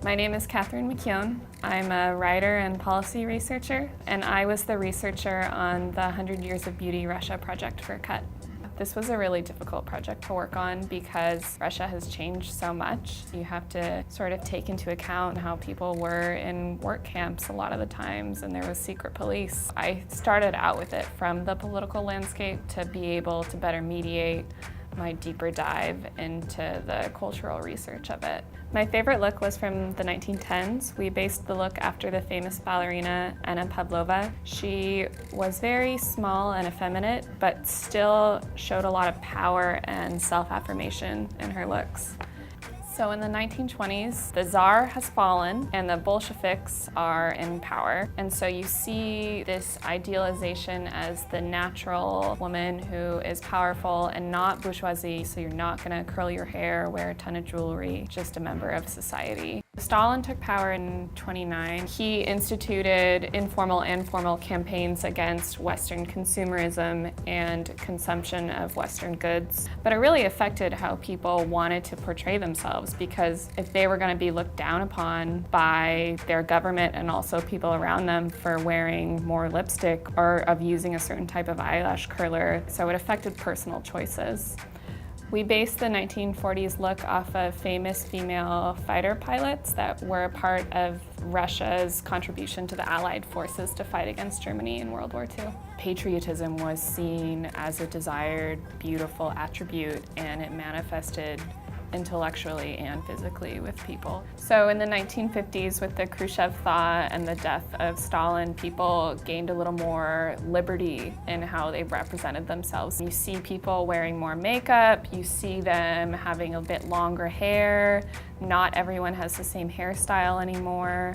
My name is Catherine McKeown. I'm a writer and policy researcher, and I was the researcher on the 100 Years of Beauty Russia project for CUT. This was a really difficult project to work on because Russia has changed so much. You have to sort of take into account how people were in work camps a lot of the times, and there was secret police. I started out with it from the political landscape to be able to better mediate my deeper dive into the cultural research of it. My favorite look was from the 1910s. We based the look after the famous ballerina Anna Pavlova. She was very small and effeminate, but still showed a lot of power and self-affirmation in her looks. So in the 1920s, the Tsar has fallen and the Bolsheviks are in power. And so you see this idealization as the natural woman who is powerful and not bourgeoisie, so you're not gonna curl your hair, wear a ton of jewelry, just a member of society. Stalin took power in 1929. He instituted informal and formal campaigns against Western consumerism and consumption of Western goods. But it really affected how people wanted to portray themselves, because if they were going to be looked down upon by their government and also people around them for wearing more lipstick or of using a certain type of eyelash curler, so it affected personal choices. We based the 1940s look off of famous female fighter pilots that were a part of Russia's contribution to the Allied forces to fight against Germany in World War II. Patriotism was seen as a desired, beautiful attribute, and it manifested intellectually and physically with people. So in the 1950s, with the Khrushchev thaw and the death of Stalin, people gained a little more liberty in how they represented themselves. You see people wearing more makeup, you see them having a bit longer hair. Not everyone has the same hairstyle anymore.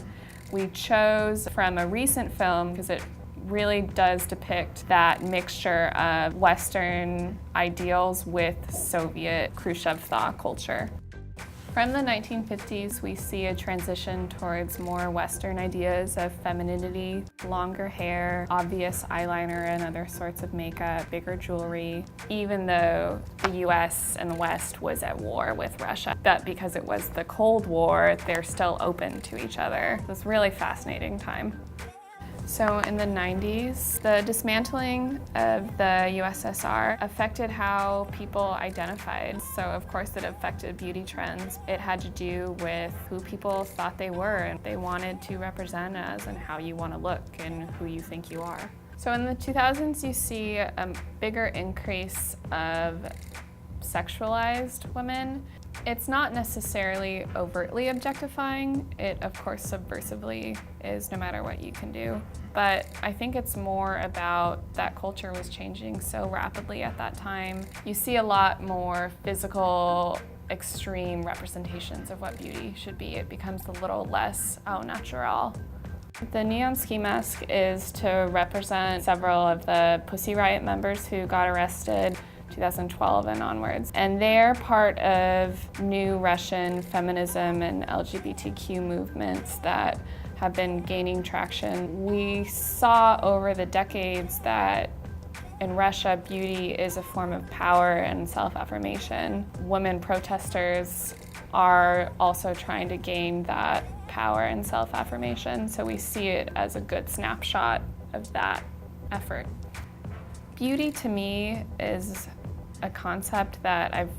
We chose from a recent film because it really does depict that mixture of Western ideals with Soviet Khrushchev thaw culture. From the 1950s, we see a transition towards more Western ideas of femininity, longer hair, obvious eyeliner and other sorts of makeup, bigger jewelry, even though the US and the West was at war with Russia. But because it was the Cold War, they're still open to each other. It was a really fascinating time. So in the 90s, the dismantling of the USSR affected how people identified. So of course it affected beauty trends. It had to do with who people thought they were and they wanted to represent as and how you want to look and who you think you are. So in the 2000s, you see a bigger increase of sexualized women. It's not necessarily overtly objectifying. It, of course, subversively is, no matter what you can do. But I think it's more about that culture was changing so rapidly at that time. You see a lot more physical, extreme representations of what beauty should be. It becomes a little less au naturel. The neon ski mask is to represent several of the Pussy Riot members who got arrested 2012 and onwards. And they're part of new Russian feminism and LGBTQ movements that have been gaining traction. We saw over the decades that in Russia, beauty is a form of power and self-affirmation. Women protesters are also trying to gain that power and self-affirmation, so we see it as a good snapshot of that effort. Beauty to me is a concept that I've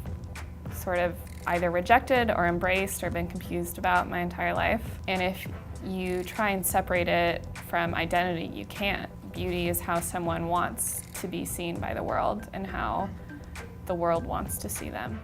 sort of either rejected or embraced or been confused about my entire life. And if you try and separate it from identity, you can't. Beauty is how someone wants to be seen by the world and how the world wants to see them.